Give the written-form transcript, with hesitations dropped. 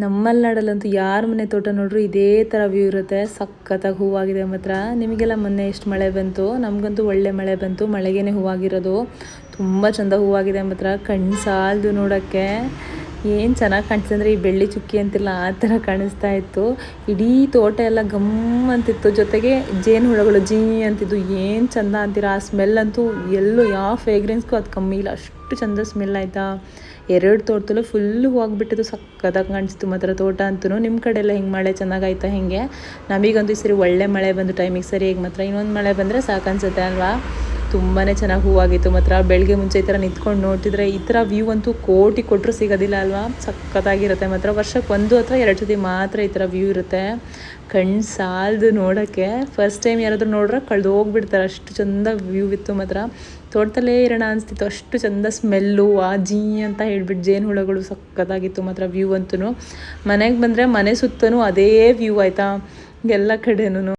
ನಮ್ಮ ಮಲೆನಾಡಲ್ಲಂತೂ ಯಾರ ಮನೆ ತೋಟ ನೋಡ್ರು ಇದೇ ಥರ ವ್ಯೂ ಇರುತ್ತೆ. ಸಖತ್ತಾಗಿ ಹೂವಾಗಿದೆ ಮಾತ್ರ. ನಿಮಗೆಲ್ಲ ಮೊನ್ನೆ ಎಷ್ಟು ಮಳೆ ಬಂತು, ನಮಗಂತೂ ಒಳ್ಳೆ ಮಳೆ ಬಂತು. ಮಳೆಗೇನೆ ಹೂವಾಗಿರೋದು ತುಂಬ ಚೆಂದ ಹೂವಾಗಿದೆ ಮಾತ್ರ. ಕಣ್ಣು ಸಾಲದು ನೋಡೋಕ್ಕೆ. ಏನು ಚೆನ್ನಾಗಿ ಕಾಣಿಸ್ತು ಅಂದರೆ ಈ ಬೆಳ್ಳಿ ಚುಕ್ಕಿ ಅಂತಿಲ್ಲ ಆ ಥರ ಕಾಣಿಸ್ತಾ ಇತ್ತು. ಇಡೀ ತೋಟ ಎಲ್ಲ ಗಮ್ ಅಂತಿತ್ತು. ಜೊತೆಗೆ ಜೇನು ಹುಳಗಳು ಜೀ ಅಂತಿದ್ದು. ಏನು ಚೆಂದ ಅಂತೀರ. ಆ ಸ್ಮೆಲ್ ಅಂತೂ ಎಲ್ಲೂ ಯಾವ ಫ್ರೇಗ್ರೆನ್ಸ್ಗೂ ಅದು ಕಮ್ಮಿ ಇಲ್ಲ, ಅಷ್ಟು ಚೆಂದ ಸ್ಮೆಲ್ ಆಯಿತಾ. 2 ತೋಟದಲ್ಲೂ ಫುಲ್ಲು ಹೋಗ್ಬಿಟ್ಟಿದ್ದು. ಸಕ್ಕತ್ತಾಗಿ ಕಾಣಿಸ್ತು ಮಾತ್ರ ತೋಟ ಅಂತೂ. ನಿಮ್ಮ ಕಡೆ ಎಲ್ಲ ಹಿಂಗೆ ಮಳೆ ಚೆನ್ನಾಗಾಯ್ತಾ ಹೆಂಗೆ? ನಮಗಂತೂ ಈ ಸರಿ ಒಳ್ಳೆ ಮಳೆ ಬಂದು ಟೈಮಿಗೆ ಸರಿಯಾಗಿ ಮಾತ್ರ. ಇನ್ನೊಂದು ಮಳೆ ಬಂದರೆ ಸಾಕನ್ಸುತ್ತೆ ಅಲ್ವಾ. ತುಂಬಾ ಚೆನ್ನಾಗಿ ಹೂವಾಗಿತ್ತು ಮಾತ್ರ. ಬೆಳಗ್ಗೆ ಮುಂಚೆ ಈ ಥರ ನಿಂತ್ಕೊಂಡು ನೋಡ್ತಿದ್ರೆ ಈ ಥರ ವ್ಯೂ ಅಂತೂ ಕೋಟಿ ಕೊಟ್ಟರು ಸಿಗೋದಿಲ್ಲ ಅಲ್ವಾ. ಸಖತ್ತಾಗಿರುತ್ತೆ ಮಾತ್ರ. ವರ್ಷಕ್ಕೆ 1 ಅಥವಾ 2 ಸತಿ ಮಾತ್ರ ಈ ಥರ ವ್ಯೂ ಇರುತ್ತೆ. ಕಣ್ಣು ಸಾಲದು ನೋಡೋಕ್ಕೆ. ಫಸ್ಟ್ ಟೈಮ್ ಯಾರಾದರೂ ನೋಡ್ರೆ ಕಳೆದು ಹೋಗ್ಬಿಡ್ತಾರೆ, ಅಷ್ಟು ಚೆಂದ ವ್ಯೂ ಇತ್ತು ಮಾತ್ರ. ತೋಟದಲ್ಲೇ ಇರೋಣ ಅನಿಸ್ತಿತ್ತು, ಅಷ್ಟು ಚೆಂದ ಸ್ಮೆಲ್ಲು. ಆ ಜೀ ಅಂತ ಹೇಳ್ಬಿಟ್ಟು ಜೇನು ಹುಳಗಳು ಸಖತ್ತಾಗಿತ್ತು ಮಾತ್ರ ವ್ಯೂ ಅಂತೂ. ಮನೆಗೆ ಬಂದರೆ ಮನೆ ಸುತ್ತಲೂ ಅದೇ ವ್ಯೂ ಆಯಿತಾ ಎಲ್ಲ ಕಡೆನೂ.